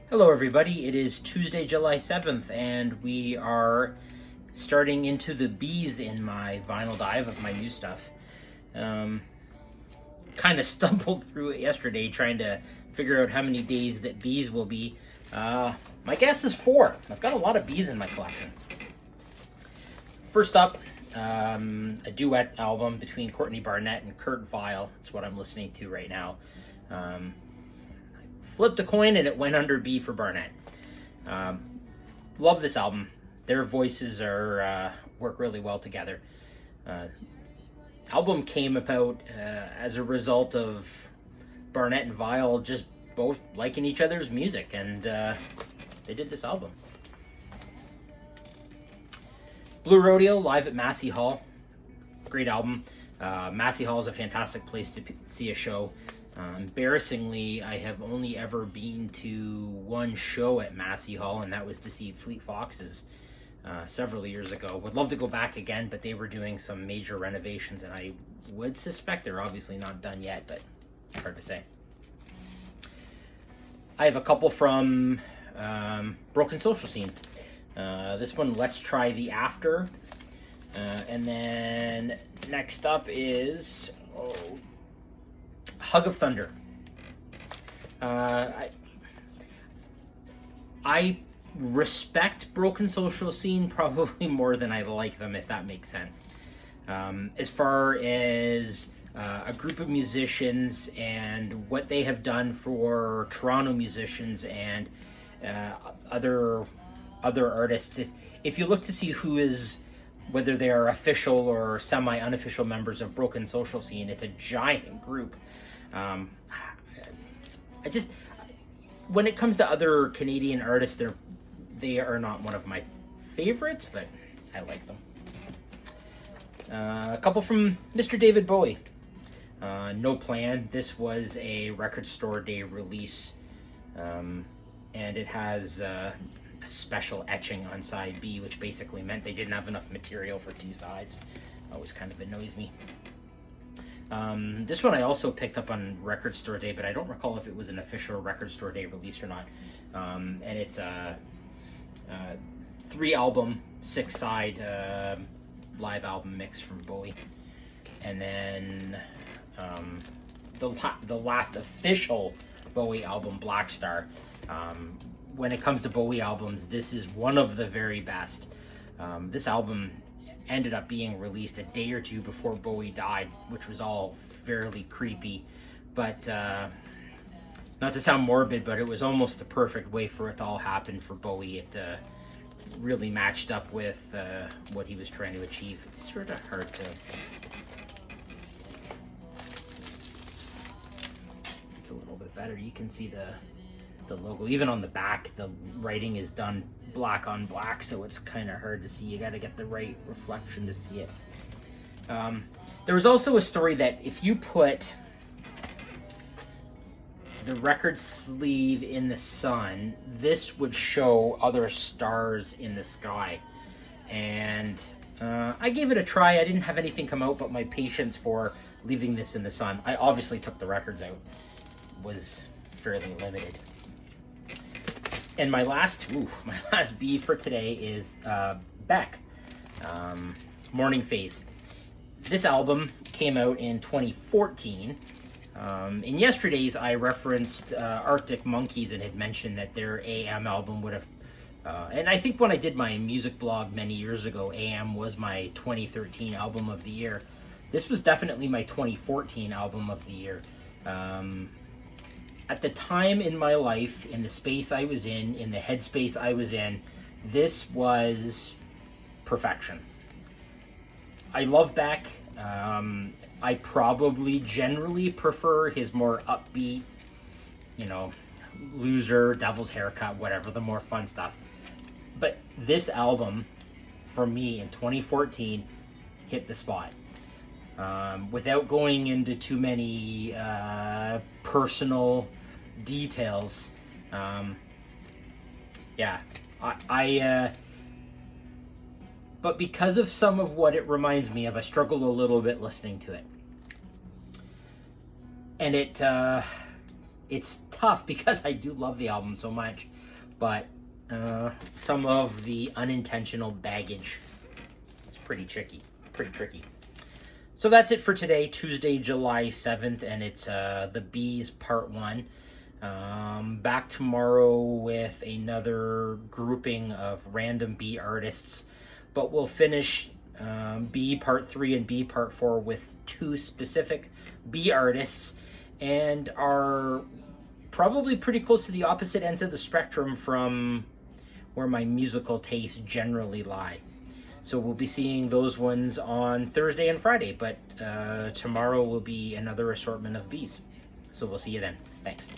Hello, everybody. It is Tuesday, July 7th, and we are starting into the B's in my vinyl dive of my new stuff. Kind of stumbled through it yesterday trying to figure out how many days that B's will be. My guess is 4. I've got a lot of B's in my collection. First up, a duet album between Courtney, Barnett, and Kurt Vile. That's what I'm listening to right now. Flipped a coin and it went under B for Barnett. Love this album. Their voices are work really well together. Album came about as a result of Barnett and Vile just both liking each other's music, and they did this album. Blue Rodeo live at Massey Hall. Great album. Massey Hall is a fantastic place to see a show. Embarrassingly, I have only ever been to one show at Massey Hall, and that was to see Fleet Foxes several years ago. Would love to go back again, but they were doing some major renovations, and I would suspect they're obviously not done yet, but hard to say. I have a couple from Broken Social Scene. This one, Let's Try the After. And then next up is Hug of Thunder. I respect Broken Social Scene probably more than I like them, if that makes sense. As far as a group of musicians and what they have done for Toronto musicians and other artists, if you look to see who is, whether they are official or semi-unofficial members of Broken Social Scene, it's a giant group. When it comes to other Canadian artists, they are not one of my favorites, but I like them. A couple from Mr. David Bowie. No Plan. This was a Record Store Day release, and it has a special etching on side B, which basically meant they didn't have enough material for two sides. Always kind of annoys me. This one I also picked up on Record Store Day, but I don't recall if it was an official Record Store Day release or not. And it's a 3-album, 6-side live album mix from Bowie. And then the last official Bowie album, Black Star. When it comes to Bowie albums, this is one of the very best. This album ended up being released a day or two before Bowie died, which was all fairly creepy. But not to sound morbid, but it was almost the perfect way for it to all happen for Bowie. It really matched up with what he was trying to achieve. It's sort of hard to... It's a little bit better. You can see the logo. Even on the back, the writing is done black on black, so it's kind of hard to see. You got to get the right reflection to see it. There was also a story that if you put the record sleeve in the sun, this would show other stars in the sky. And I gave it a try. I didn't have anything come out, but my patience for leaving this in the sun, I obviously took the records out, was fairly limited. And my last B for today is Beck, Morning Phase. This album came out in 2014. In yesterday's, I referenced Arctic Monkeys and had mentioned that their AM album would have... and I think when I did my music blog many years ago, AM was my 2013 album of the year. This was definitely my 2014 album of the year. At the time in my life, in the space I was in the headspace I was in, this was perfection. I love Beck. I probably generally prefer his more upbeat, Loser, Devil's Haircut, whatever, the more fun stuff. But this album, for me, in 2014, hit the spot. Without going into too many personal details, but because of some of what it reminds me of, I struggled a little bit listening to it. And it's tough because I do love the album so much. but some of the unintentional baggage is pretty tricky. So that's it for today, Tuesday, July 7th, and it's the Bees Part 1. Back tomorrow with another grouping of random Bee artists, but we'll finish B Part 3 and B Part 4 with 2 specific Bee artists, and are probably pretty close to the opposite ends of the spectrum from where my musical tastes generally lie. So we'll be seeing those ones on Thursday and Friday, but tomorrow will be another assortment of bees. So we'll see you then. Thanks.